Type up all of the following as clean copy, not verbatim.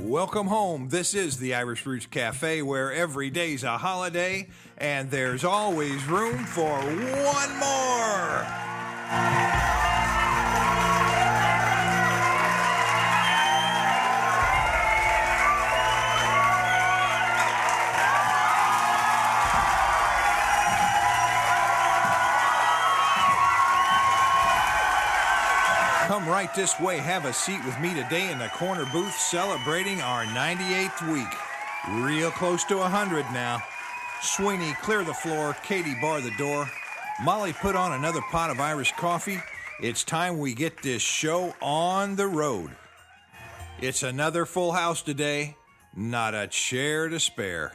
Welcome home. This is the Irish Roots Cafe, where every day's a holiday and there's always room for one more. Come right this way, have a seat with me today in the corner booth celebrating our 98th week. Real close to 100 now. Sweeney, clear the floor. Katie, bar the door. Molly, put on another pot of Irish coffee. It's time we get this show on the road. It's another full house today, not a chair to spare.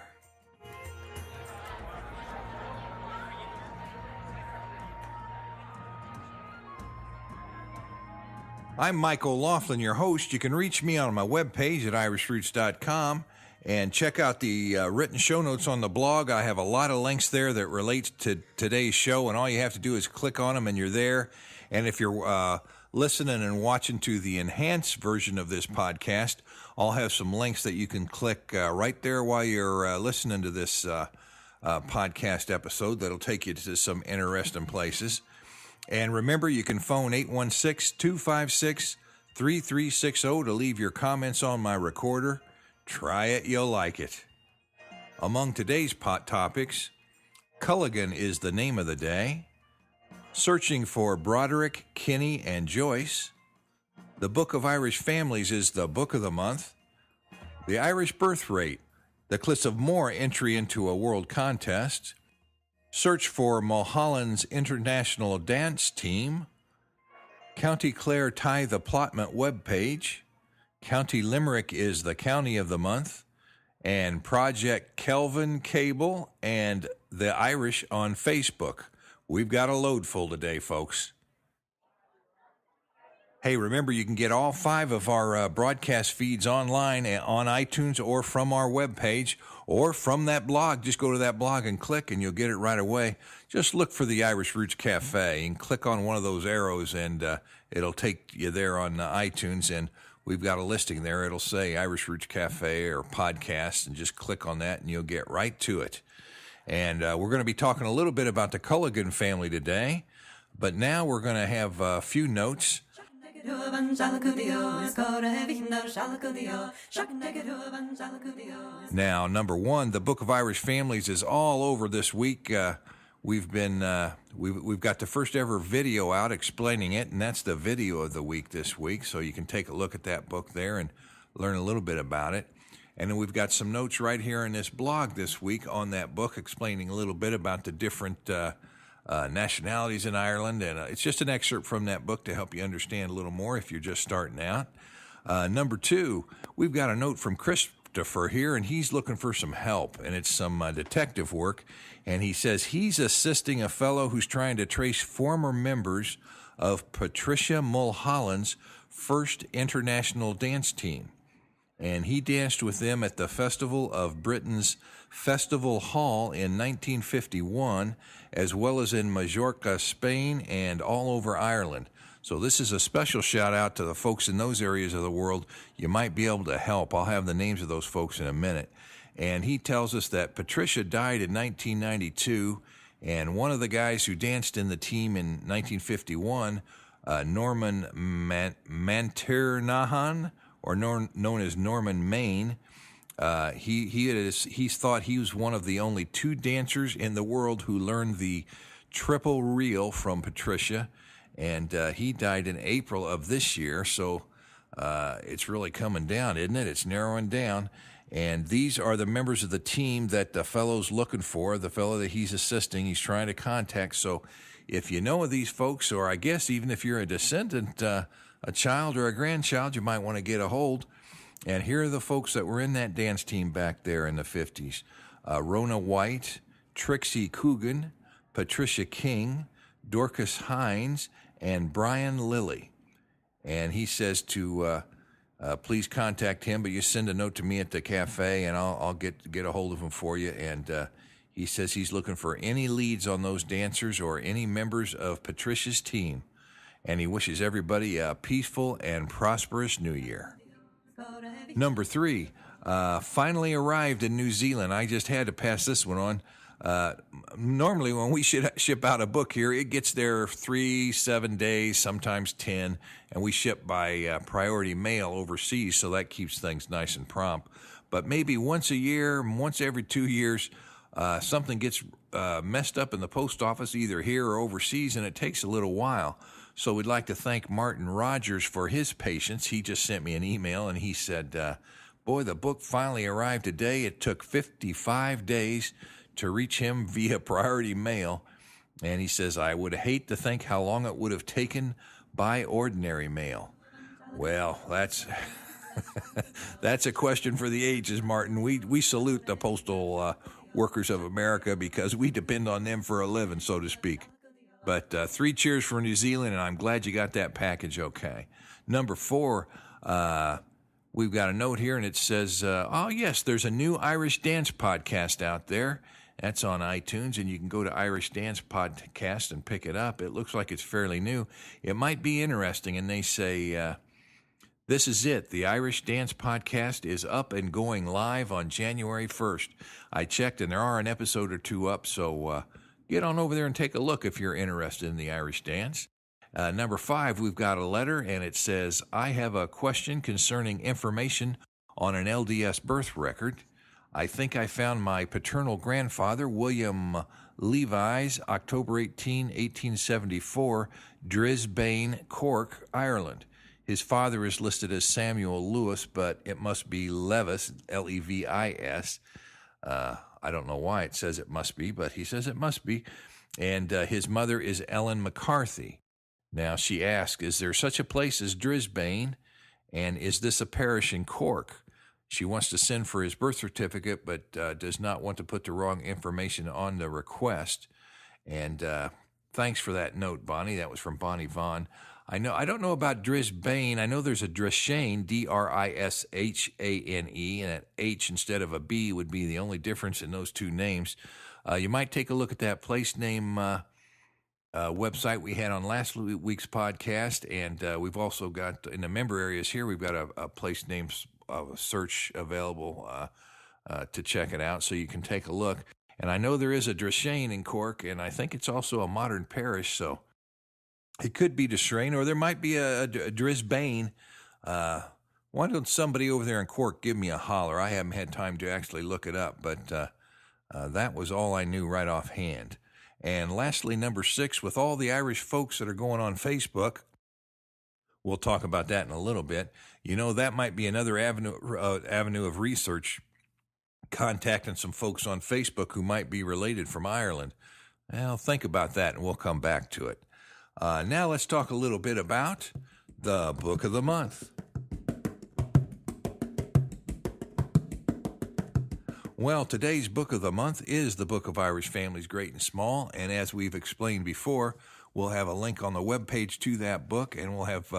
I'm Mike OLaughlin, your host. You can reach me on my webpage at irishroots.com and check out the written show notes on the blog. I have a lot of links there that relate to today's show, and all you have to do is click on them and you're there. And if you're listening and watching to the enhanced version of this podcast, I'll have some links that you can click right there while you're listening to this podcast episode that'll take you to some interesting places. And remember, you can phone 816-256-3360 to leave your comments on my recorder. Try it, you'll like it. Among today's topics, Culligan is the name of the day, searching for Broderick, Kinney, and Joyce, the Book of Irish Families is the book of the month, the Irish birth rate, the Cliffs of Moher entry into a world contest, search for Mulholland's International Dance Team, County Clare Tithe Allotment webpage, County Limerick is the county of the month, and Project Kelvin Cable and the Irish on Facebook. We've got a load full today, folks. Hey, remember, you can get all 5 of our broadcast feeds online on iTunes or from our webpage or from that blog. Just go to that blog and click, and you'll get it right away. Just look for the Irish Roots Cafe and click on one of those arrows, and it'll take you there on iTunes, and we've got a listing there. It'll say Irish Roots Cafe or podcast, and just click on that, and you'll get right to it. And we're going to be talking a little bit about the Culligan family today, but now we're going to have a few notes. Now, number one, the Book of Irish Families is all over this week. We've got the first ever video out explaining it, and that's the video of the week this week. So you can take a look at that book there and learn a little bit about it. And then we've got some notes right here in this blog this week on that book, explaining a little bit about the different nationalities in Ireland, and it's just an excerpt from that book to help you understand a little more if you're just starting out. Number two, we've got a note from Christopher here, and he's looking for some help, and it's some detective work, and he says he's assisting a fellow who's trying to trace former members of Patricia Mulholland's first international dance team. And he danced with them at the Festival of Britain's Festival Hall in 1951, as well as in Majorca, Spain, and all over Ireland. So this is a special shout out to the folks in those areas of the world. You might be able to help. I'll have the names of those folks in a minute. And he tells us that Patricia died in 1992, and one of the guys who danced in the team in 1951, Norman Manternahan, or known as Norman Maine, he's thought he was one of the only 2 dancers in the world who learned the triple reel from Patricia, and he died in April of this year, so it's really coming down, isn't it? It's narrowing down, and these are the members of the team that the fellow's looking for, the fellow that he's assisting, he's trying to contact. So if you know of these folks, or I guess even if you're a descendant, a child or a grandchild, you might want to get a hold. And here are the folks that were in that dance team back there in the 50s. Rona White, Trixie Coogan, Patricia King, Dorcas Hines, and Brian Lilly. And he says to please contact him, but you send a note to me at the cafe, and I'll get a hold of him for you. And he says he's looking for any leads on those dancers or any members of Patricia's team. And he wishes everybody a peaceful and prosperous New Year. Number 3, finally arrived in New Zealand. I just had to pass this one on. Normally, when we ship out a book here, it gets there 3-7 days, sometimes 10, and we ship by priority mail overseas, so that keeps things nice and prompt. But maybe once a year, once every 2 years, something gets messed up in the post office, either here or overseas, and it takes a little while. So we'd like to thank Martin Rogers for his patience. He just sent me an email, and he said, boy, the book finally arrived today. It took 55 days to reach him via priority mail. And he says, I would hate to think how long it would have taken by ordinary mail. Well, that's that's a question for the ages, Martin. We salute the postal workers of America because we depend on them for a living, so to speak. But 3 cheers for New Zealand, and I'm glad you got that package okay. Number 4, we've got a note here, and it says, oh, yes, there's a new Irish Dance podcast out there. That's on iTunes, and you can go to Irish Dance Podcast and pick it up. It looks like it's fairly new. It might be interesting, and they say, this is it. The Irish Dance Podcast is up and going live on January 1st. I checked, and there are an episode or 2 up, so get on over there and take a look if you're interested in the Irish dance. Number 5, we've got a letter, and it says, I have a question concerning information on an LDS birth record. I think I found my paternal grandfather, William Levi's, October 18, 1874, Drisbane, Cork, Ireland. His father is listed as Samuel Lewis, but it must be Levis, Levis. I don't know why it says it must be, but he says it must be. And his mother is Ellen McCarthy. Now, she asks, is there such a place as Drisbane, and is this a parish in Cork? She wants to send for his birth certificate, but does not want to put the wrong information on the request. And thanks for that note, Bonnie. That was from Bonnie Vaughn. I don't know about Drisbane. I know there's a Drishane, Drishane, and an H instead of a B would be the only difference in those two names. You might take a look at that place name website we had on last week's podcast, and we've also got, in the member areas here, we've got a place name search available to check it out, so you can take a look. And I know there is a Drishane in Cork, and I think it's also a modern parish, so it could be Drishane, or there might be a Drisbane. Why don't somebody over there in Cork give me a holler? I haven't had time to actually look it up, but that was all I knew right offhand. And lastly, number 6, with all the Irish folks that are going on Facebook, we'll talk about that in a little bit. You know, that might be another avenue of research, contacting some folks on Facebook who might be related from Ireland. Well, think about that, and we'll come back to it. Now let's talk a little bit about the Book of the Month. Well, today's Book of the Month is the Book of Irish Families, Great and Small, and as we've explained before, we'll have a link on the webpage to that book, and we'll have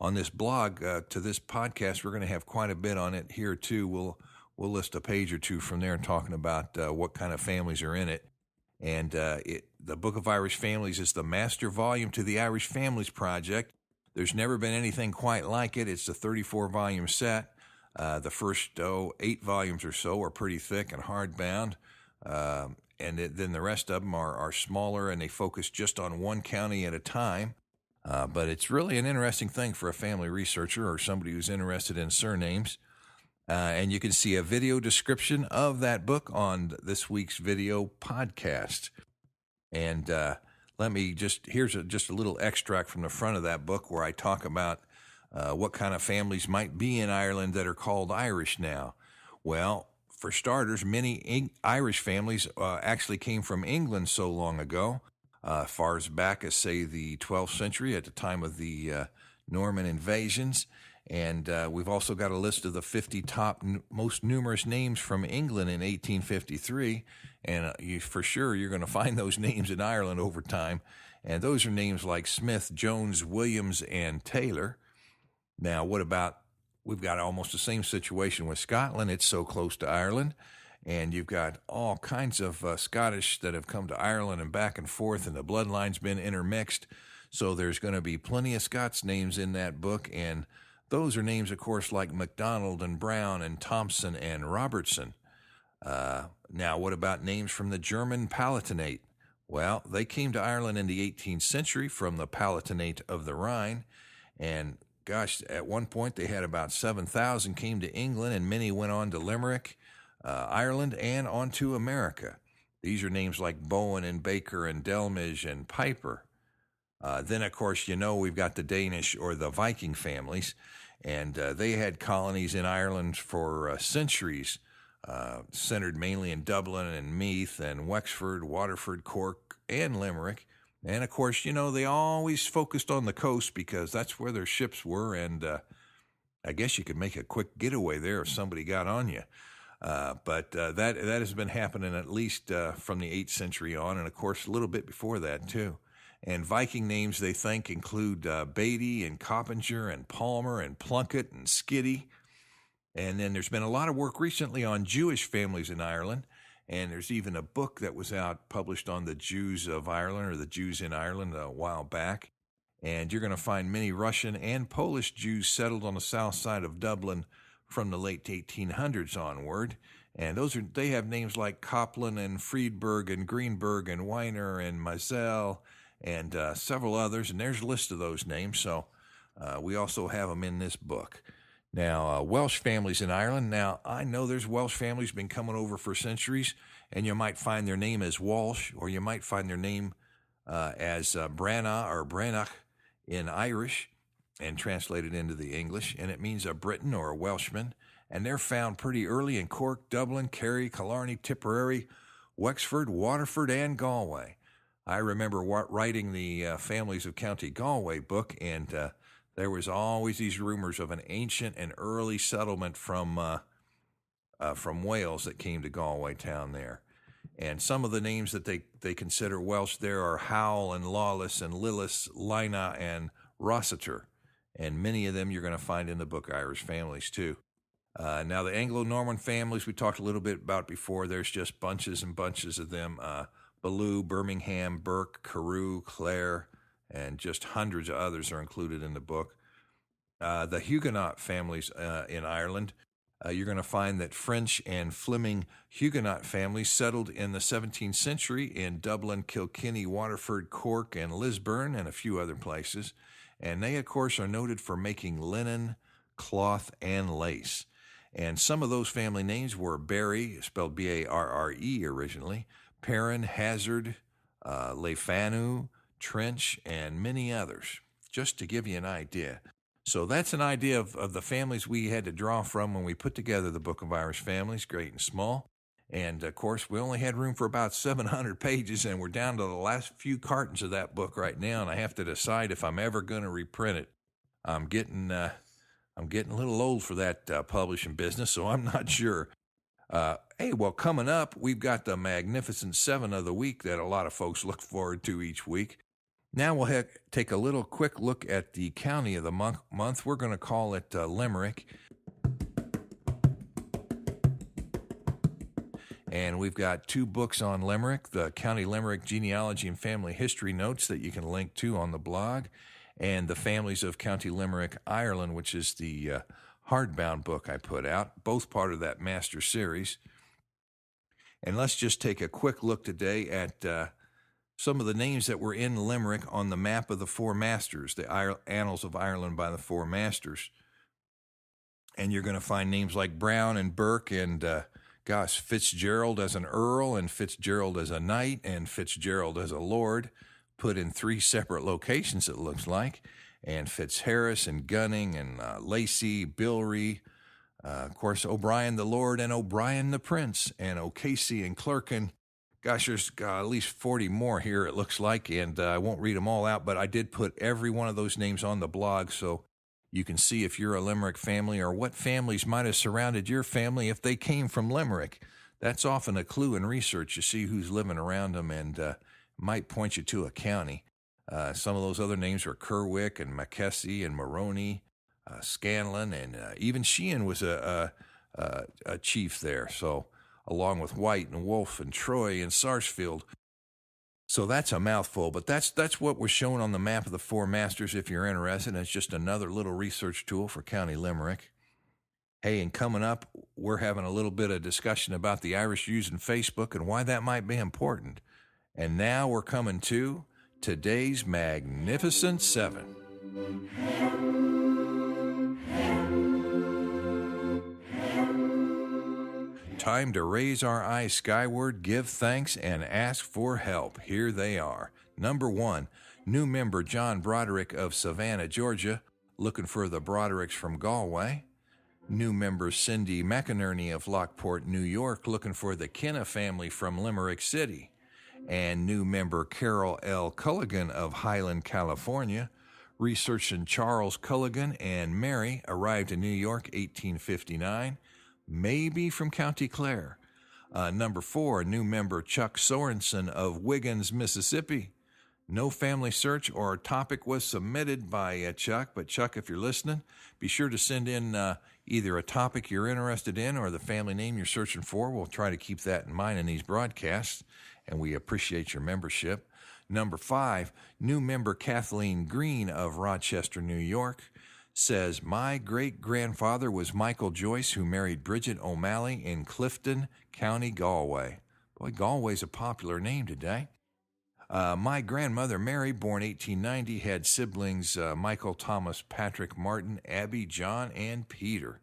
on this blog to this podcast, we're going to have quite a bit on it here too. We'll list a page or two from there talking about what kind of families are in it. And the Book of Irish Families is the master volume to the Irish Families Project. There's never been anything quite like it. It's a 34-volume set. The first 8 volumes or so are pretty thick and hardbound, and then the rest of them are smaller, and they focus just on one county at a time. But it's really an interesting thing for a family researcher or somebody who's interested in surnames. And you can see a video description of that book on this week's video podcast. And here's just a little extract from the front of that book where I talk about what kind of families might be in Ireland that are called Irish now. Well, for starters, many Irish families actually came from England so long ago, far as back as, say, the 12th century at the time of the Norman invasions. And we've also got a list of the 50 top most numerous names from England in 1853. And for sure, you're going to find those names in Ireland over time. And those are names like Smith, Jones, Williams, and Taylor. Now, we've got almost the same situation with Scotland. It's so close to Ireland. And you've got all kinds of Scottish that have come to Ireland and back and forth, and the bloodline's been intermixed. So there's going to be plenty of Scots names in that book, and those are names, of course, like MacDonald and Brown and Thompson and Robertson. Now, what about names from the German Palatinate? Well, they came to Ireland in the 18th century from the Palatinate of the Rhine, and gosh, at one point they had about 7,000 came to England, and many went on to Limerick, Ireland, and on to America. These are names like Bowen and Baker and Delmage and Piper. Then, of course, we've got the Danish or the Viking families, and they had colonies in Ireland for centuries, centered mainly in Dublin and Meath and Wexford, Waterford, Cork, and Limerick. And, of course, they always focused on the coast because that's where their ships were, and I guess you could make a quick getaway there if somebody got on you. But that has been happening at least from the 8th century on, and, of course, a little bit before that, too. And Viking names, they think, include Beatty and Coppinger and Palmer and Plunkett and Skiddy. And then there's been a lot of work recently on Jewish families in Ireland, and there's even a book that was out published on the Jews of Ireland or the Jews in Ireland a while back. And you're going to find many Russian and Polish Jews settled on the south side of Dublin from the late 1800s onward. And they have names like Copland and Friedberg and Greenberg and Weiner and Mazel and several others, and there's a list of those names, so we also have them in this book. Now, Welsh families in Ireland. Now, I know there's Welsh families been coming over for centuries, and you might find their name as Walsh, or you might find their name as Branagh or Branagh in Irish, and translated into the English, and it means a Briton or a Welshman, and they're found pretty early in Cork, Dublin, Kerry, Killarney, Tipperary, Wexford, Waterford, and Galway. I remember writing the Families of County Galway book, and there was always these rumors of an ancient and early settlement from Wales that came to Galway town there. And some of the names that they consider Welsh there are Howell and Lawless and Lillis, Lina, and Rossiter. And many of them you're going to find in the book Irish Families, too. Now, the Anglo-Norman families we talked a little bit about before. There's just bunches and bunches of them. Ballou, Birmingham, Burke, Carew, Clare, and just hundreds of others are included in the book. The Huguenot families in Ireland, you're going to find that French and Fleming Huguenot families settled in the 17th century in Dublin, Kilkenny, Waterford, Cork, and Lisburn, and a few other places. And they, of course, are noted for making linen, cloth, and lace. And some of those family names were Barry, spelled B-A-R-R-E originally, Perrin, Hazard, Lefanu, Trench, and many others, just to give you an idea. So that's an idea of the families we had to draw from when we put together the Book of Irish Families, great and small. And, of course, we only had room for about 700 pages, and we're down to the last few cartons of that book right now, and I have to decide if I'm ever going to reprint it. I'm getting a little old for that publishing business, so I'm not sure. Hey, well, coming up, we've got the Magnificent Seven of the week that a lot of folks look forward to each week. Now we'll take a little quick look at the county of the month. We're going to call it Limerick. And we've got 2 books on Limerick, the County Limerick Genealogy and Family History Notes that you can link to on the blog, and the Families of County Limerick, Ireland, which is the hardbound book I put out, both part of that master series. And let's just take a quick look today at some of the names that were in Limerick on the map of the Four Masters, the Annals of Ireland by the Four Masters. And you're going to find names like Brown and Burke and, Fitzgerald as an earl and Fitzgerald as a knight and Fitzgerald as a lord, put in 3 separate locations, it looks like. And Fitzharris and Gunning and Lacey, Bilry, of course, O'Brien the Lord and O'Brien the Prince, and O'Casey and Clerkin. Gosh, there's at least 40 more here, it looks like, and I won't read them all out, but I did put every one of those names on the blog so you can see if you're a Limerick family or what families might have surrounded your family if they came from Limerick. That's often a clue in research. You see who's living around them and might point you to a county. Some of those other names were Kerwick and McKessie and Maroney, Scanlon, and even Sheehan was a chief there. So, along with White and Wolfe and Troy and Sarsfield. So that's a mouthful, but that's what we're showing on the map of the Four Masters if you're interested. It's just another little research tool for County Limerick. Hey, and coming up, we're having a little bit of discussion about the Irish using Facebook and why that might be important. And now we're coming to today's Magnificent Seven. Time to raise our eyes skyward, give thanks, and ask for help. Here they are. Number 1, new member John Broderick of Savannah, Georgia, looking for the Brodericks from Galway. New member Cindy McInerney of Lockport, New York, looking for the Kinna family from Limerick City. And new member Carol L. Culligan of Highland, California, researching Charles Culligan and Mary, arrived in New York 1859. Maybe from County Clare. Number 4, new member Chuck Sorensen of Wiggins, Mississippi. No family search or topic was submitted by Chuck, but Chuck, if you're listening, be sure to send in either a topic you're interested in or the family name you're searching for. We'll try to keep that in mind in these broadcasts, and we appreciate your membership. Number 5, new member Kathleen Green of Rochester, New York, says, my great-grandfather was Michael Joyce, who married Bridget O'Malley in Clifton, County Galway. Boy, Galway's a popular name today. My grandmother Mary, born 1890, had siblings Michael, Thomas, Patrick, Martin, Abby, John, and Peter.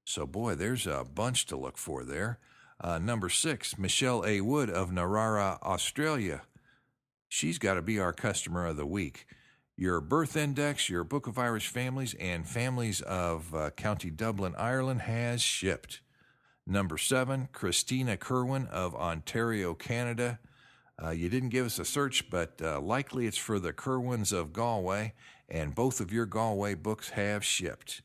So, boy, there's a bunch to look for there. Number 6, Michelle A. Wood of Narara, Australia. She's got to be our customer of the week. Your birth index, your Book of Irish Families, and families of County Dublin, Ireland has shipped. Number 7, Christina Kerwin of Ontario, Canada. You didn't give us a search, but likely it's for the Kerwins of Galway, and both of your Galway books have shipped.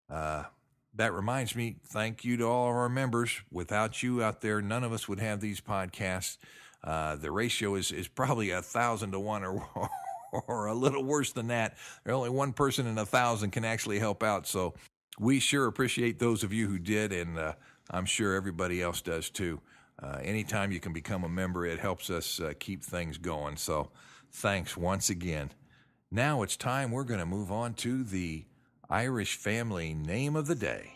That reminds me, thank you to all of our members. Without you out there, none of us would have these podcasts. The ratio is probably 1,000 to 1 or a little worse than that. There's only one person in 1,000 can actually help out. So we sure appreciate those of you who did, and I'm sure everybody else does too. Anytime you can become a member, it helps us keep things going. So thanks once again. Now it's time we're going to move on to the Irish family name of the day.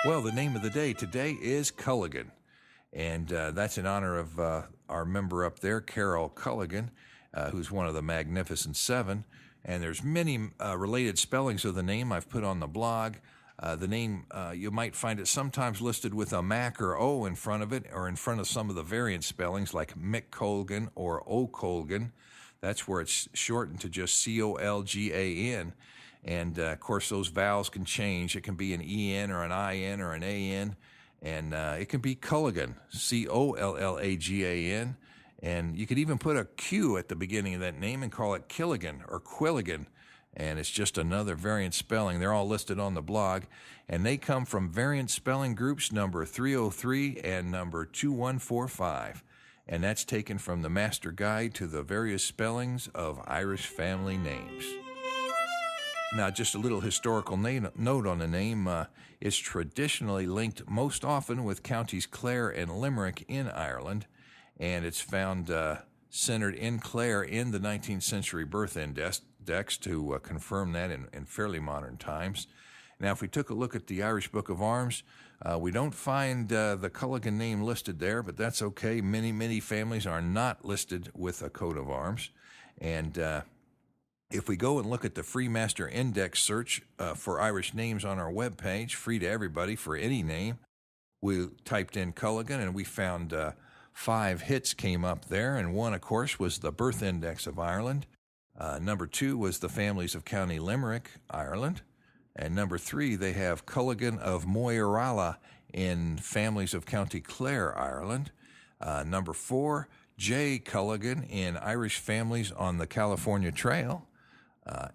Well, the name of the day today is Culligan. And that's in honor of our member up there, Carol Culligan, who's one of the Magnificent Seven. And there's many related spellings of the name I've put on the blog. The name, you might find it sometimes listed with a Mac or O in front of it, or in front of some of the variant spellings like Mick Colgan or O'Colgan. That's where it's shortened to just Colgan. And, of course, those vowels can change. It can be an EN or an IN or an AN. And it can be Culligan, Collagan, and you could even put a Q at the beginning of that name and call it Killigan or Quilligan, and it's just another variant spelling. They're all listed on the blog, and they come from variant spelling groups number 303 and number 2145, and that's taken from the Master Guide to the Various Spellings of Irish Family Names. Now, just a little historical note on the name. It's traditionally linked most often with counties Clare and Limerick in Ireland, and it's found centered in Clare in the 19th century birth index to confirm that in fairly modern times. Now, if we took a look at the Irish Book of Arms, we don't find the Culligan name listed there, but that's okay. Many families are not listed with a coat of arms, and if we go and look at the Free Master Index search for Irish names on our webpage, free to everybody for any name, we typed in Culligan and we found 5 hits came up there. And one, of course, was the Birth Index of Ireland. Number 2 was the Families of County Limerick, Ireland. And number 3, they have Culligan of Moirala in Families of County Clare, Ireland. Number 4, J. Culligan in Irish Families on the California Trail.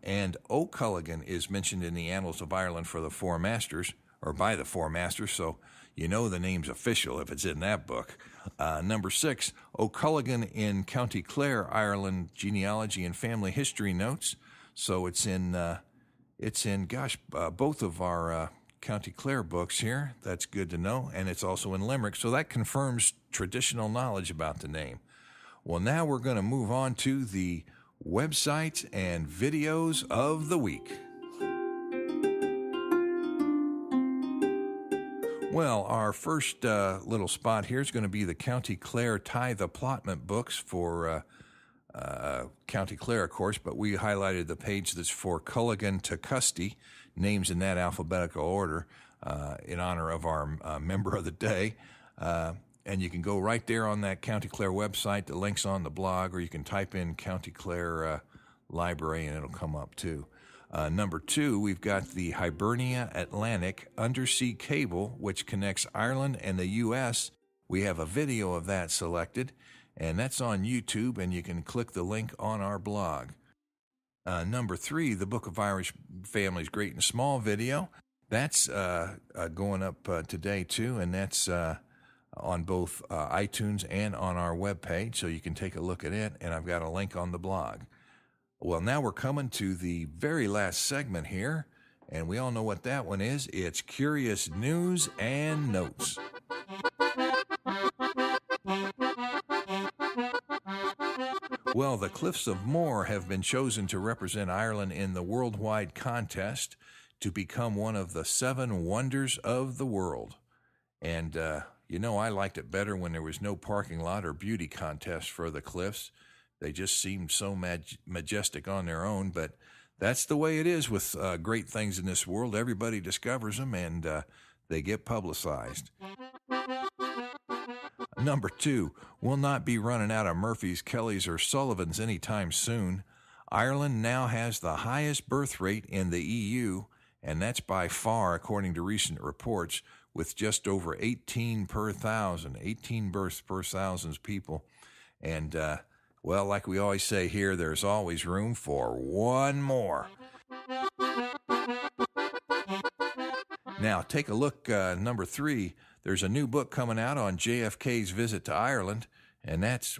And O'Culligan is mentioned in the Annals of Ireland for the Four Masters, or by the Four Masters, so you know the name's official if it's in that book. Number 6, O'Culligan in County Clare, Ireland, Genealogy and Family History Notes. So it's in both of our County Clare books here. That's good to know. And it's also in Limerick, so that confirms traditional knowledge about the name. Well, now we're going to move on to the websites and videos of the week. Well, our first little spot here is going to be the County Clare Tithe Allotment books for County Clare, of course, but we highlighted the page that's for Culligan to Custy, names in that alphabetical order, in honor of our member of the day. And you can go right there on that County Clare website. The link's on the blog, or you can type in County Clare Library, and it'll come up too. Number 2, we've got the Hibernia Atlantic undersea cable, which connects Ireland and the U.S. We have a video of that selected, and that's on YouTube, and you can click the link on our blog. Number 3, the Book of Irish Families Great and Small video. That's going up today too, and that's on both iTunes and on our webpage, so you can take a look at it, and I've got a link on the blog. Well, now we're coming to the very last segment here, and we all know what that one is. It's Curious News and Notes. Well, the Cliffs of Moher have been chosen to represent Ireland in the worldwide contest to become one of the 7 wonders of the world. And, I liked it better when there was no parking lot or beauty contest for the cliffs. They just seemed so majestic on their own, but that's the way it is with great things in this world. Everybody discovers them, and they get publicized. Number 2, we'll not be running out of Murphys, Kellys, or Sullivans anytime soon. Ireland now has the highest birth rate in the EU, and that's by far, according to recent reports, with just over 18 per thousand, 18 births per thousand people. And, well, like we always say here, there's always room for one more. Now, take a look, number 3. There's a new book coming out on JFK's visit to Ireland, and that's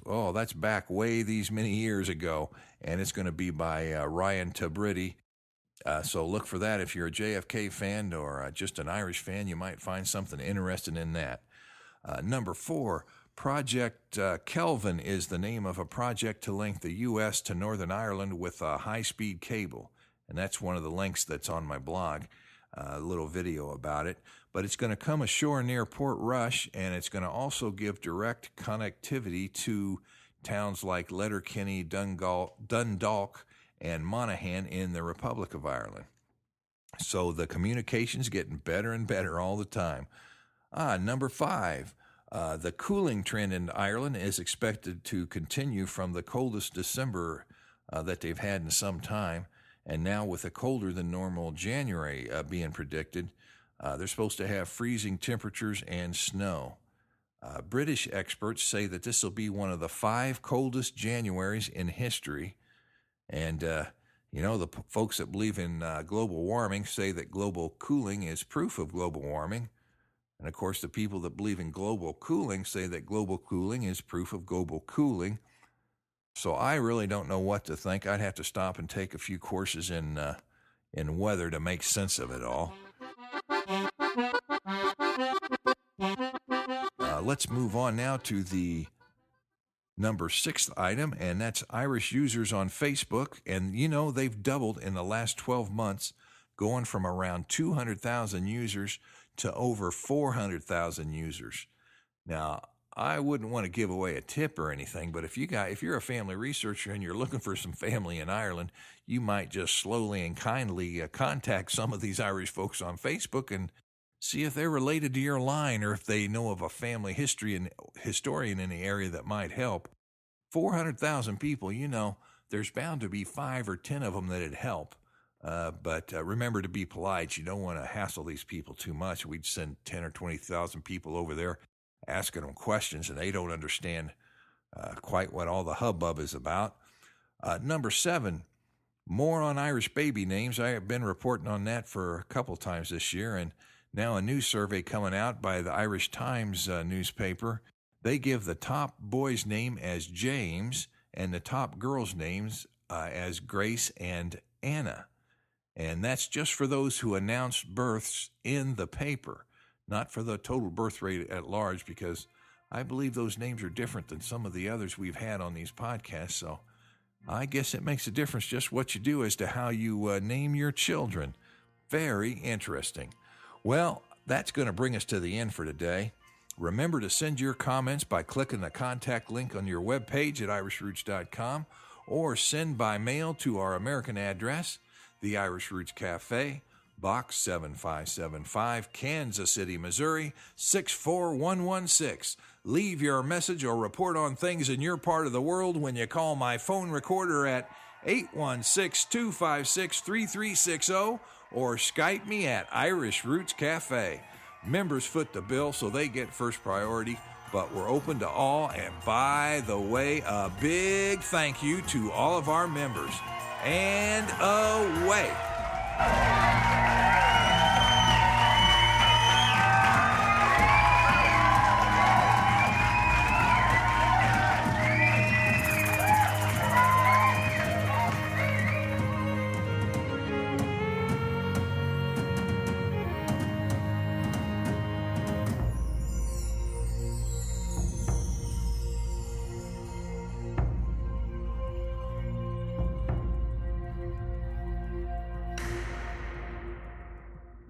back way these many years ago, and it's going to be by Ryan Tabridi. So look for that. If you're a JFK fan or just an Irish fan, you might find something interesting in that. Number 4, Project Kelvin is the name of a project to link the U.S. to Northern Ireland with a high-speed cable, and that's one of the links that's on my blog, a little video about it. But it's going to come ashore near Port Rush, and it's going to also give direct connectivity to towns like Letterkenny, Dundalk, and Monaghan in the Republic of Ireland. So the communication's getting better and better all the time. Number 5. The cooling trend in Ireland is expected to continue from the coldest December that they've had in some time, and now with a colder than normal January being predicted, they're supposed to have freezing temperatures and snow. British experts say that this will be one of the 5 coldest Januaries in history, and the folks that believe in global warming say that global cooling is proof of global warming. And, of course, the people that believe in global cooling say that global cooling is proof of global cooling. So I really don't know what to think. I'd have to stop and take a few courses in weather to make sense of it all. Let's move on now to the number 6th item, and that's Irish users on Facebook. And, they've doubled in the last 12 months, going from around 200,000 users to over 400,000 users. Now, I wouldn't want to give away a tip or anything, but if you're a family researcher and you're looking for some family in Ireland, you might just slowly and kindly contact some of these Irish folks on Facebook and see if they're related to your line or if they know of a family historian in the area that might help. 400,000 people, there's bound to be 5 or 10 of them that'd help. But remember to be polite. You don't want to hassle these people too much. We'd send 10 or 20,000 people over there asking them questions, and they don't understand quite what all the hubbub is about. Number 7, more on Irish baby names. I have been reporting on that for a couple times this year, and now a new survey coming out by the Irish Times newspaper. They give the top boy's name as James and the top girl's names as Grace and Anna. And that's just for those who announce births in the paper, not for the total birth rate at large, because I believe those names are different than some of the others we've had on these podcasts. So I guess it makes a difference just what you do as to how you name your children. Very interesting. Well, that's going to bring us to the end for today. Remember to send your comments by clicking the contact link on your webpage at irishroots.com, or send by mail to our American address, the Irish Roots Cafe, Box 7575, Kansas City, Missouri, 64116. Leave your message or report on things in your part of the world when you call my phone recorder at 816-256-3360, or Skype me at Irish Roots Cafe. Members foot the bill, so they get first priority, but we're open to all. And by the way, a big thank you to all of our members. And away.